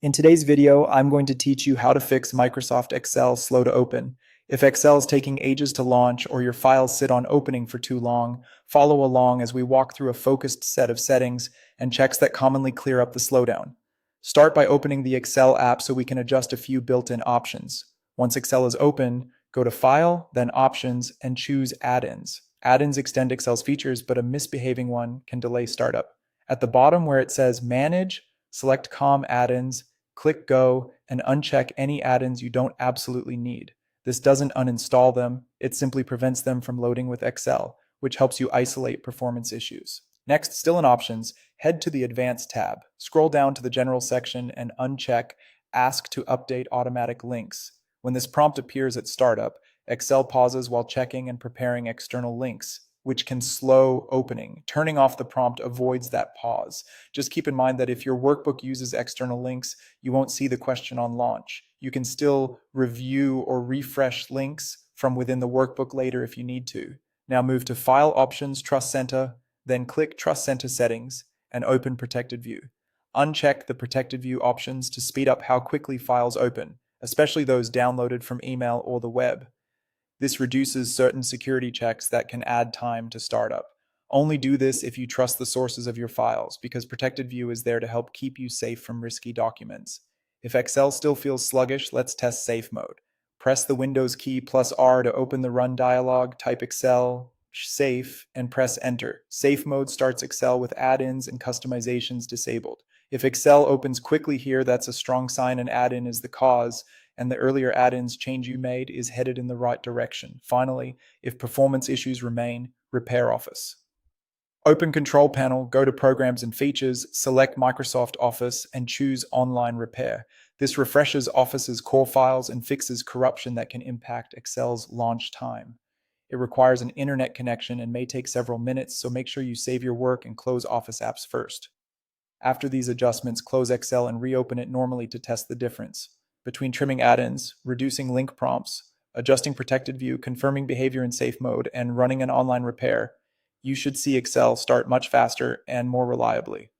In today's video, I'm going to teach you how to fix Microsoft Excel slow to open. If Excel is taking ages to launch or your files sit on opening for too long, follow along as we walk through a focused set of settings and checks that commonly clear up the slowdown. Start by opening the Excel app so we can adjust a few built-in options. Once Excel is open, go to File, then Options, and choose Add-ins. Add-ins extend Excel's features, but a misbehaving one can delay startup. At the bottom where it says Manage, select COM add-ins, click Go, and uncheck any add-ins you don't absolutely need. This doesn't uninstall them, it simply prevents them from loading with Excel, which helps you isolate performance issues. Next, still in Options, head to the Advanced tab. Scroll down to the General section and uncheck Ask to update automatic links. When this prompt appears at startup, Excel pauses while checking and preparing external links, which can slow opening. Turning off the prompt avoids that pause. Just keep in mind that if your workbook uses external links, you won't see the question on launch. You can still review or refresh links from within the workbook later if you need to. Now move to File Options, Trust Center, then click Trust Center Settings and open Protected View. Uncheck the Protected View options to speed up how quickly files open, especially those downloaded from email or the web. This reduces certain security checks that can add time to startup. Only do this if you trust the sources of your files, because Protected View is there to help keep you safe from risky documents. If Excel still feels sluggish, let's test Safe Mode. Press the Windows key plus R to open the Run dialog, type Excel, Safe, and press Enter. Safe Mode starts Excel with add-ins and customizations disabled. If Excel opens quickly here, that's a strong sign an add-in is the cause, and the earlier add-ins change you made is headed in the right direction. Finally, if performance issues remain, repair Office. Open Control Panel, go to Programs and Features, select Microsoft Office, and choose Online Repair. This refreshes Office's core files and fixes corruption that can impact Excel's launch time. It requires an internet connection and may take several minutes, so make sure you save your work and close Office apps first. After these adjustments, close Excel and reopen it normally to test the difference between trimming add-ins, reducing link prompts, adjusting Protected View, confirming behavior in safe mode, and running an online repair. You should see Excel start much faster and more reliably.